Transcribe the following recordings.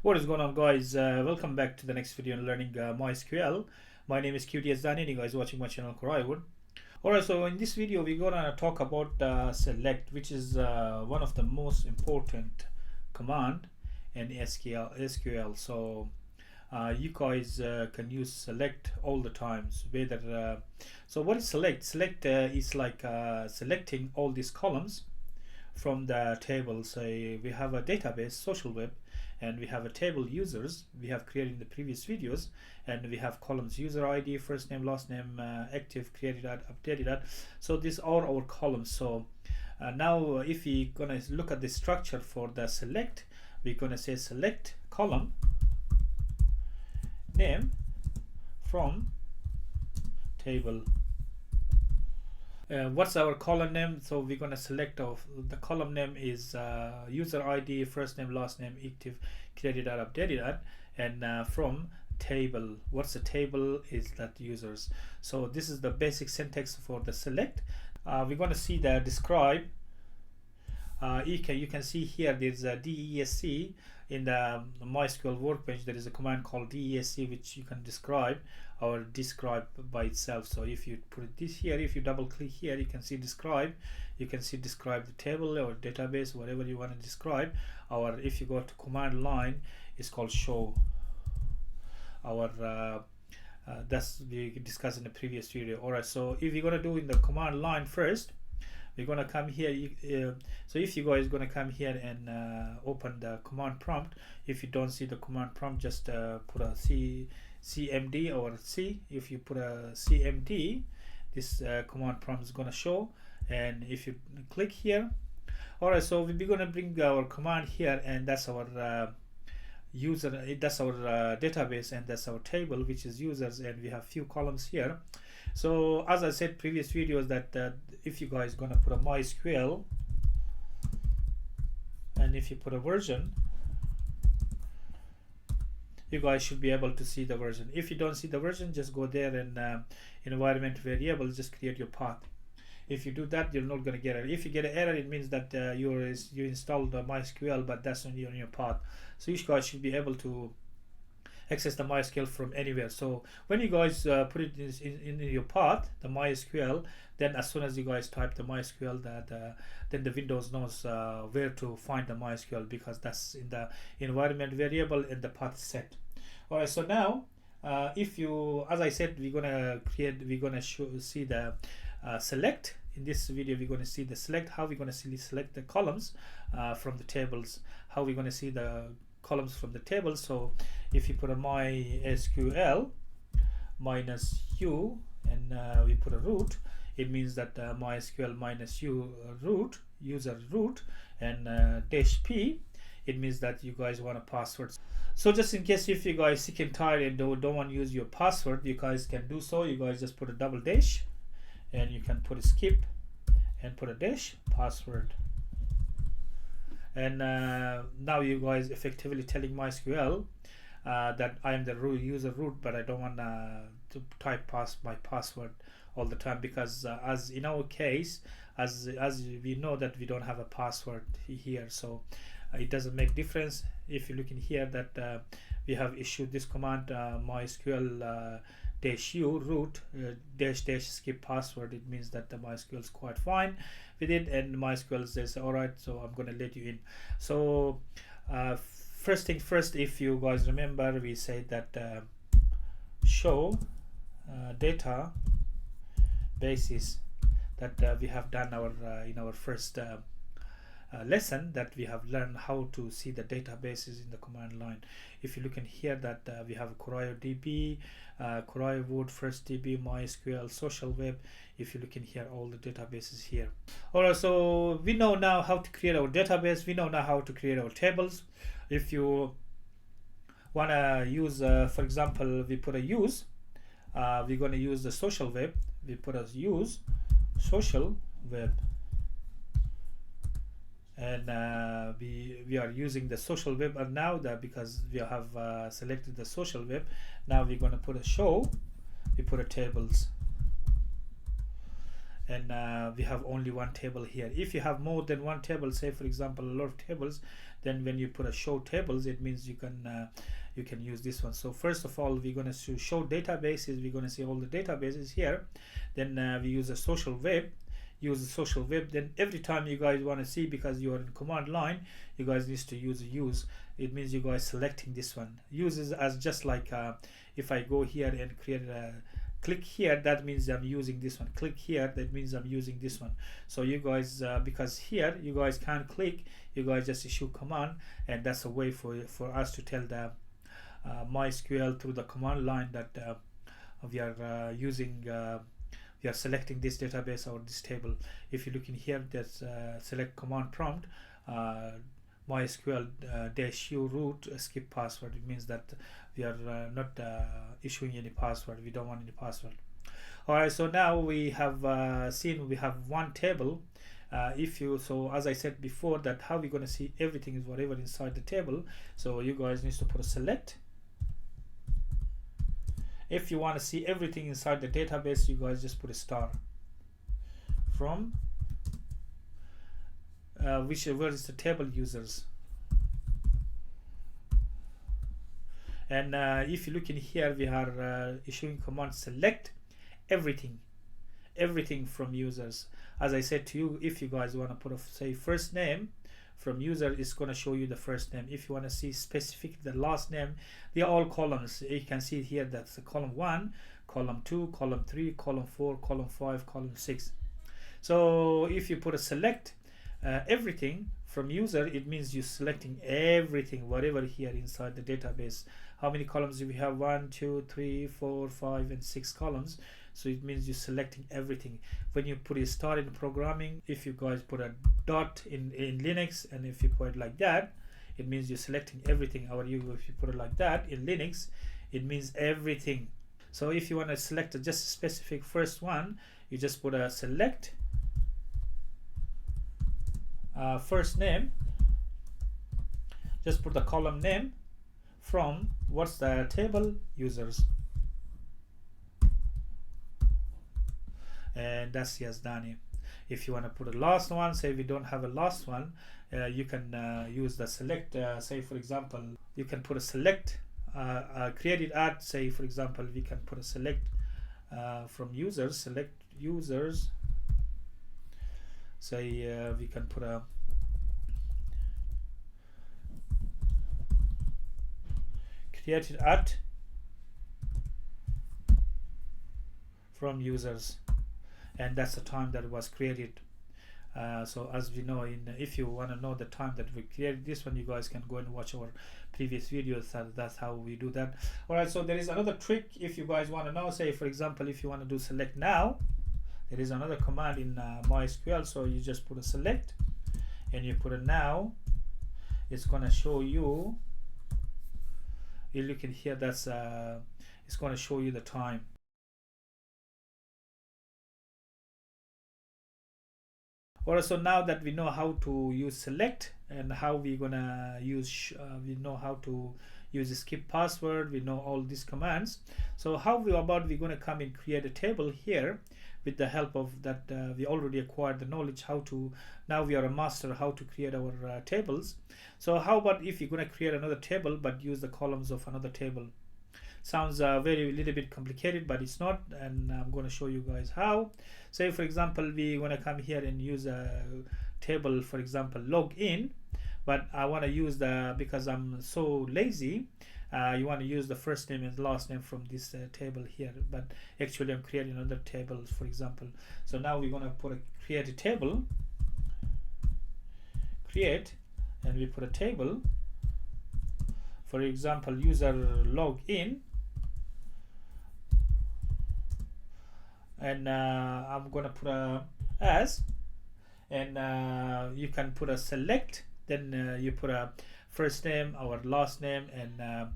What is going on, guys? Welcome back to the next video on learning MySQL. My name is QTS Dani and you guys watching my channel Coraiwood. Alright, so in this video we're gonna talk about select, which is one of the most important command in SQL. So you guys can use select all the times. So what is select? Select is like selecting all these columns from the table. Say we have a database, social web, and we have a table users we have created in the previous videos, and we have columns user ID, first name, last name, active, created at, updated at. So these are our columns. So now if we gonna look at the structure for the select, we're gonna say select column name from table. What's our column name? So we're gonna select of the column name is user ID, first name, last name, active, created at, updated at, and from table. What's the table is that users. So this is the basic syntax for the select. We're gonna see the describe. You can see here there's a DESC in the MySQL workbench. There is a command called DESC which you can describe or describe by itself. So if you put this here, if you double click here, you can see describe. You can see describe the table or database, whatever you want to describe. Or if you go to command line, it's called show. That's we discussed in the previous video. Alright, so if you're gonna do in the command line first, we're gonna come here. So if you guys gonna come here and open the command prompt, if you don't see the command prompt, just put a CMD or C. If you put a CMD, this command prompt is gonna show. And if you click here, alright, so we're gonna bring our command here, and that's our that's our database, and that's our table, which is users, and we have few columns here. So as I said previous videos that if you guys gonna put a MySQL, and if you put a version, you guys should be able to see the version. If you don't see the version, just go there and environment variable, just create your path. If you do that, you're not going to get it. If you get an error, it means that you installed the MySQL, but that's only on your path. So you guys should be able to access the MySQL from anywhere. So when you guys put it in your path, the MySQL, then as soon as you guys type the MySQL, then the Windows knows where to find the MySQL, because that's in the environment variable and the path set. All right, so now if you, as I said, we're gonna see the select. In this video we're going to see the select, how we're going to select the columns from the tables, how we're going to see the columns from the table. So if you put a MySQL minus u and we put a root, it means that MySQL minus u root, user root, and dash p, it means that you guys want a password. So just in case if you guys sick and tired and don't want to use your password, you guys can do so. You guys just put a double dash, and you can put a skip and put a dash password. And now you guys effectively telling MySQL that I am the user root, but I don't want to type my password all the time, because as in our case, as we know that we don't have a password here, so it doesn't make difference. If you look in here that we have issued this command MySQL dash u root dash skip password, it means that the MySQL is quite fine with it, and MySQL says alright, so I'm gonna let you in. So first thing first, if you guys remember, we said that show data basis, that we have done our in our first lesson, that we have learned how to see the databases in the command line. If you look in here that we have CoraiDB, Coraiwood, first DB, MySQL, social web. If you look in here, all the databases here. Alright, so we know now how to create our database. We know now how to create our tables. If you want to use for example, we put a use, we're going to use the social web. We put a use social web, and we are using the social web, and now that because we have selected the social web, now we're going to put a show, we put a tables, and we have only one table here. If you have more than one table, say for example a lot of tables, then when you put a show tables, it means you can use this one. So first of all, we're going to show databases. We're going to see all the databases here. Then we use a social web. Use the social web. Then every time you guys want to see, because you are in command line, you guys need to use. It means you guys selecting this one. Use is as just like if I go here and create a click here, that means I'm using this one. Click here, that means I'm using this one. So you guys because here you guys can't click, you guys just issue command, and that's a way for us to tell the MySQL through the command line that we are using we are selecting this database or this table. If you look in here, there's select command prompt MySQL -u root skip password. It means that we are not issuing any password. We don't want any password. All right, so now we have seen we have one table. So as I said before, that how we're going to see everything is whatever inside the table. So you guys need to put a select. If you want to see everything inside the database, you guys just put a star from whichever is the table users. And if you look in here, we are issuing command select everything from users. As I said to you, if you guys want to put a say first name from user, is going to show you the first name. If you want to see specific the last name, they are all columns. You can see here that's the column 1, column 2, column 3, column 4, column 5, column 6. So if you put a select everything from user, it means you're selecting everything whatever here inside the database. How many columns do we have? 1, 2, 3, 4, 5 and 6 columns. So it means you're selecting everything. When you put a star in programming, if you guys put a dot in Linux, and if you put it like that, it means you're selecting everything. Or if you put it like that in Linux, it means everything. So if you want to select just a specific first one, you just put a select first name, just put the column name from what's the table users, and that's just done. If you want to put a last one, say we don't have a last one, you can use the select. Say for example, you can put a select created at, say for example, we can put a select from users, select users. Say we can put a created at from users, and that's the time that it was created. So as we know, if you want to know the time that we created this one, you guys can go and watch our previous videos. That's how we do that. All right, so there is another trick if you guys want to know. Say for example, if you want to do select now, there is another command in MySQL. So you just put a select and you put a now. It's gonna show you. You look in here. That's it's gonna show you the time. Alright, so now that we know how to use select and how we're gonna use, we know how to use skip password, we know all these commands. So how we're gonna come and create a table here with the help of that we already acquired the knowledge how to. Now we are a master how to create our tables. So how about if you're gonna create another table but use the columns of another table? Sounds very little bit complicated, but it's not, and I'm going to show you guys how. Say for example, we want to come here and use a table, for example login, but I want to use because I'm so lazy, you want to use the first name and last name from this table here, but actually I'm creating another table, for example. So now we're going to create a table, create, and we put a table, for example user login, and I'm gonna put a as, and you can put a select, then you put a first name, our last name, and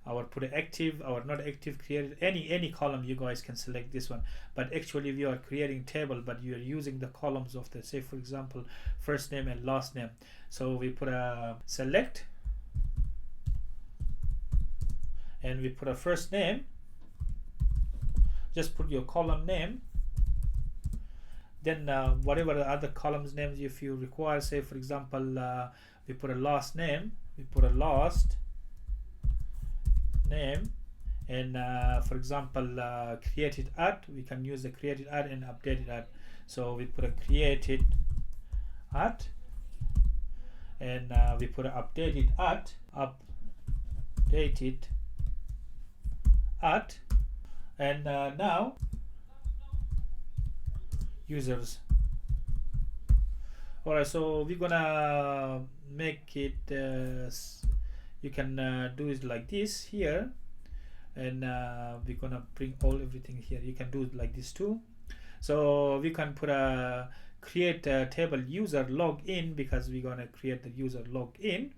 our put a active, our not active, created, any column you guys can select this one. But actually we are creating table, but you are using the columns of the, say for example, first name and last name. So we put a select, and we put a first name, just put your column name, Then whatever the other columns names if you require, say for example we put a last name, we put a last name, and for example created at, we can use the created at and updated at. So we put a created at, and we put an updated at, and now users. Alright, so we're gonna make it you can do it like this here, and we're gonna bring everything here. You can do it like this too. So we can put a create a table user login, because we're gonna create the user login.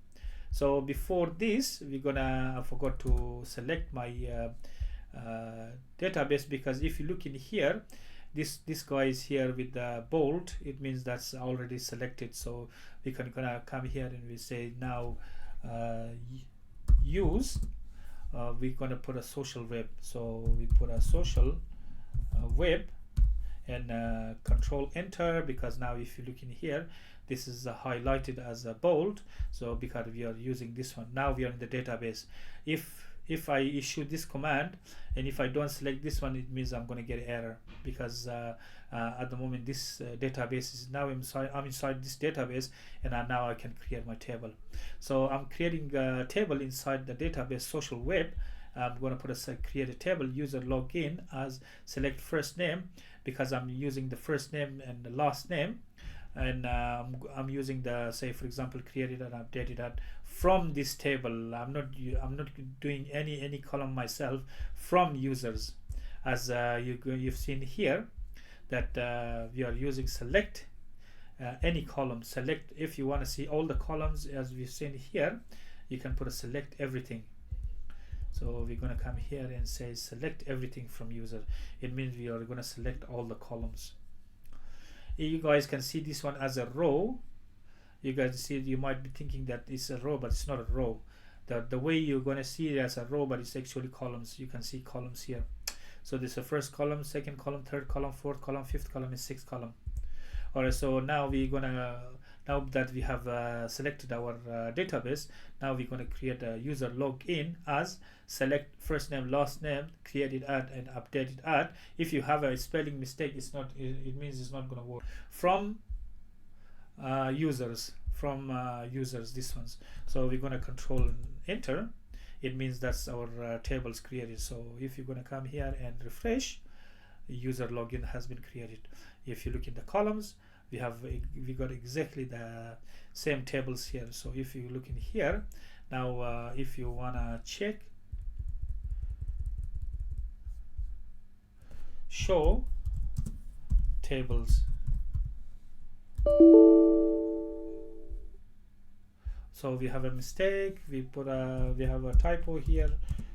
So before this, we're gonna, I forgot to select my database, because if you look in here, this guy is here with the bold, it means that's already selected. So we can gonna come here and we say now use, we're gonna put a social web. So we put a social web, and control enter, because now if you look in here, this is highlighted as a bold. So because we are using this one, now we are in the database. If I issue this command and if I don't select this one, it means I'm going to get an error, because at the moment this database is now I'm inside this database, and now I can create my table. So I'm creating a table inside the database social web. I'm going to put create a table user login as select first name, because I'm using the first name and the last name, and I'm using the, say for example, created and updated at from this table. I'm not doing any column myself, from users, as you've seen here that we are using select any column. Select, if you want to see all the columns as we've seen here, you can put a select everything. So we're going to come here and say select everything from user. It means we are going to select all the columns. You guys can see this one as a row. You guys see, you might be thinking that it's a row, but it's not a row. The way you're going to see it as a row, but it's actually columns. You can see columns here. So this is the first column, second column, third column, fourth column, fifth column, and sixth column. Alright, so now we're gonna, now that we have selected our database, now we're going to create a user login as select first name, last name, created at, and updated at. If you have a spelling mistake, it's not, it means it's not going to work. From users, these ones. So we're going to control enter. It means that's our tables created. So if you're going to come here and refresh, user login has been created. If you look in the columns, we got exactly the same tables here. So if you look in here now, if you want to check show tables, so we have a mistake, we have a typo here,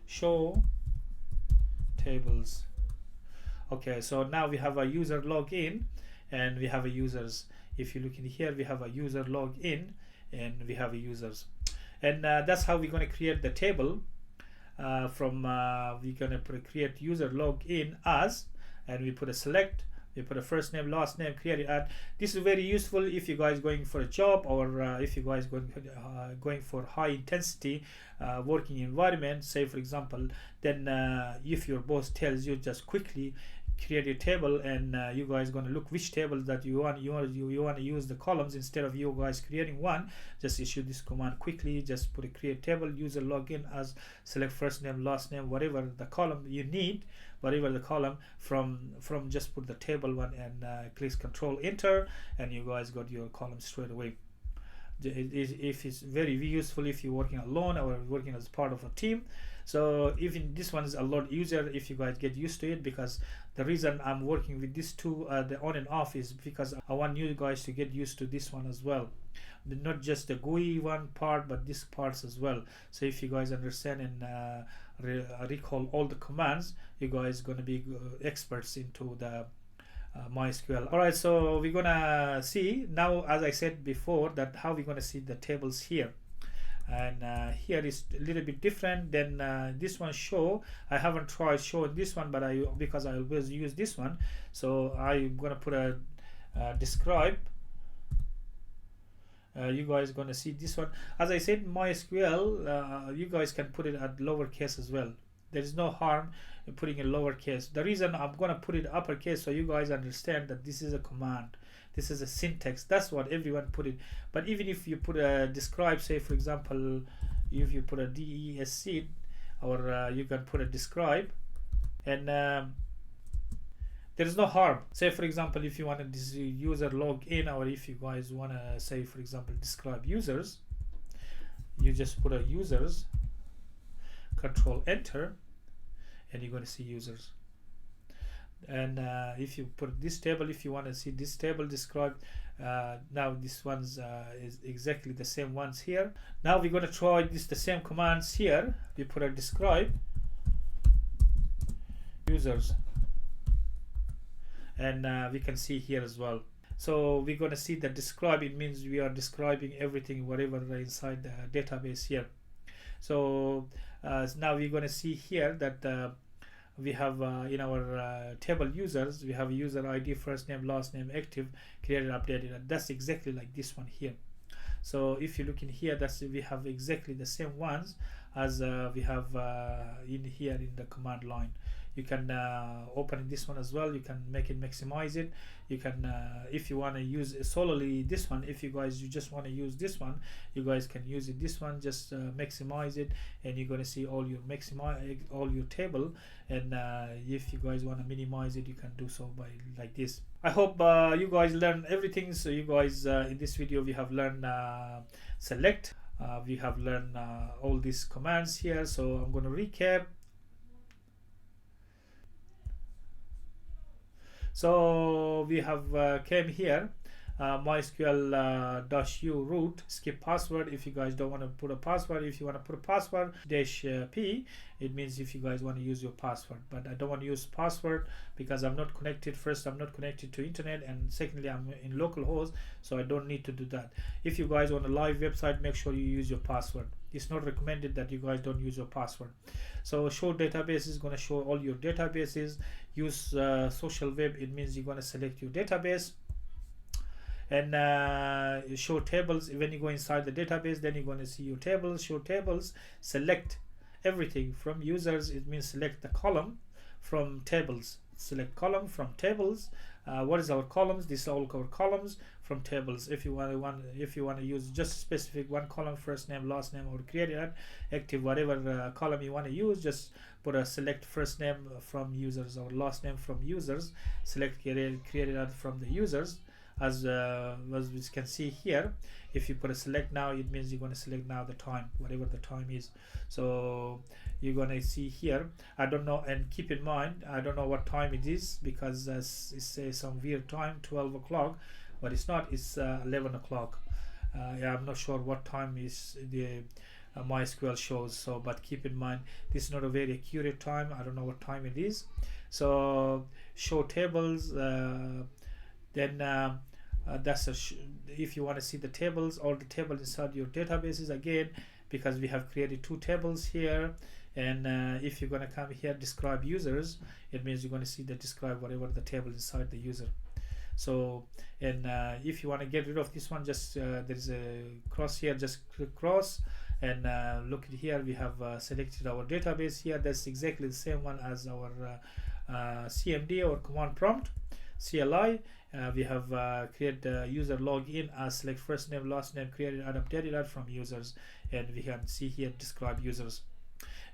show tables. Okay, so now we have a user login and we have a users. If you look in here, we have a user login and we have a users, and that's how we're going to create the table. From we're going to create user login as, and we put a select, we put a first name, last name, created at. This is very useful if you guys going for a job, or if you guys going for high intensity working environment, say for example. Then if your boss tells you just quickly create a table, and you guys going to look which tables that you want to use the columns, instead of you guys creating one, just issue this command quickly. Just put a create table user login as select first name, last name, whatever the column you need, whatever the column from just put the table one, and click control enter, and you guys got your column straight away. If it's very useful if you're working alone or working as part of a team. So even this one is a lot easier if you guys get used to it, because the reason I'm working with these two, the on and off, is because I want you guys to get used to this one as well, not just the GUI one part, but these parts as well. So if you guys understand and recall all the commands, you guys going to be experts into the MySQL. Alright, so we're gonna see now, as I said before, that how we're gonna see the tables here. And here is a little bit different than this one show. I haven't tried showing this one, but because I always use this one, so I'm gonna put a describe, you guys gonna see this one. As I said, MySQL, you guys can put it at lowercase as well. There is no harm in putting it lowercase. The reason I'm gonna put it uppercase so you guys understand that this is a command, this is a syntax. That's what everyone put it. But even if you put a describe, say for example, if you put a DESC, or you can put a describe, and there is no harm. Say for example, if you want this user log in, or if you guys want to say for example describe users, you just put a users, control enter, and you're going to see users. And if you put this table, if you want to see this table described, now this one's is exactly the same ones here. Now we're going to try this the same commands here. We put a describe users, and we can see here as well. So we're going to see that describe, it means we are describing everything whatever inside the database here. So now we're going to see here that we have in our table users, we have user ID, first name, last name, active, created, updated, and that's exactly like this one here. So if you look in here, that's we have exactly the same ones as we have in here in the command line. You can open this one as well. You can make it, maximize it. You can if you want to use solely this one, if you guys you just want to use this one, you guys can use it this one, just maximize it, and you're going to see all your all your table. And if you guys want to minimize it, you can do so by like this. I hope you guys learn everything. So you guys in this video we have learned select, we have learned all these commands here. So I'm going to recap. So we have came here, MySQL -u root, skip password. If you guys don't want to put a password, if you want to put a password, -p, it means if you guys want to use your password. But I don't want to use password because I'm not connected. First, I'm not connected to internet, and secondly, I'm in localhost, so I don't need to do that. If you guys want a live website, make sure you use your password. It's not recommended that you guys don't use your password. So show database is going to show all your databases. Use social web, it means you're going to select your database. And show tables, when you go inside the database, then you're going to see your tables. Show tables, select everything from users, it means select the column from tables. Select column from tables. What is our columns? These are all our columns from tables. If you want to use just specific one column, first name, last name, or created, active, whatever column you want to use, just put a select first name from users or last name from users. Select created from the users. As we can see here, if you put a select now, it means you're going to select now the time, whatever the time is. So you're going to see here, I don't know, and keep in mind, I don't know what time it is, because it says some weird time, 12 o'clock, but it's not, it's 11 o'clock. Yeah, I'm not sure what time is the MySQL shows. So but keep in mind, this is not a very accurate time. I don't know what time it is. So show tables, then that's if you want to see the tables, all the tables inside your databases again, because we have created two tables here. And if you're going to come here, describe users, it means you're going to see the describe whatever the table inside the user. So and if you want to get rid of this one, just there's a cross here, just click cross, and look at here, we have selected our database here. That's exactly the same one as our CMD or command prompt CLI. We have created user login as select first name, last name, created and updated that from users, and we can see here describe users.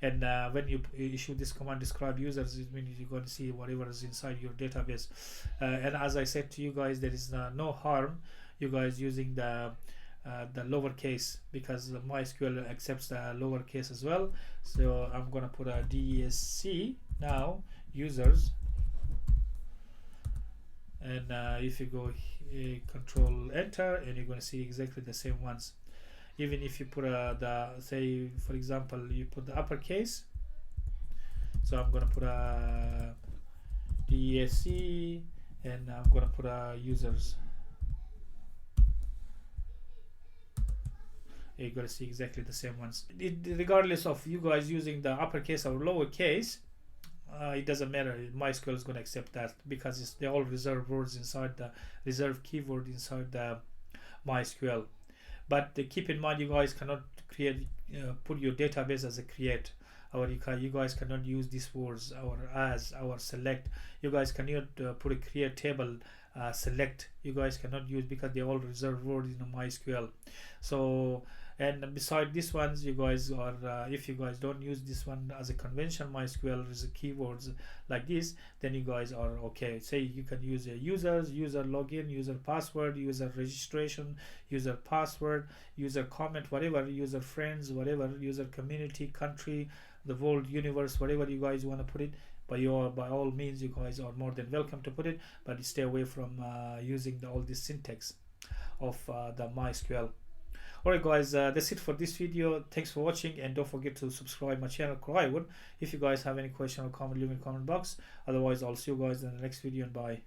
And when you issue this command describe users, it means you're going to see whatever is inside your database. And as I said to you guys, there is no harm you guys using the lowercase, because MySQL accepts the lowercase as well. So I'm going to put a DESC now users. And if you go control enter, and you're going to see exactly the same ones. Even if you put say for example you put the uppercase, so I'm going to put a DESC, and I'm going to put a users. You're going to see exactly the same ones. Regardless of you guys using the uppercase or lowercase, it doesn't matter. MySQL is going to accept that because they're all reserved words inside the reserved keyword inside the MySQL. But keep in mind, you guys cannot create put your database as a create, or you guys cannot use these words, or as, or select. You guys cannot put a create table select. You guys cannot use, because they're all reserved words in MySQL. So, and beside these ones, you guys are if you guys don't use this one as a conventional MySQL with keywords like this, then you guys are okay. Say you can use users, user login, user password, user registration, user password, user comment, whatever, user friends, whatever, user community, country, the world, universe, whatever you guys want to put it. By all means, you guys are more than welcome to put it, but stay away from using all this syntax of the MySQL. Alright guys, that's it for this video. Thanks for watching, and don't forget to subscribe my channel, Crywood. If you guys have any question or comment, leave in the comment box. Otherwise, I'll see you guys in the next video, and bye.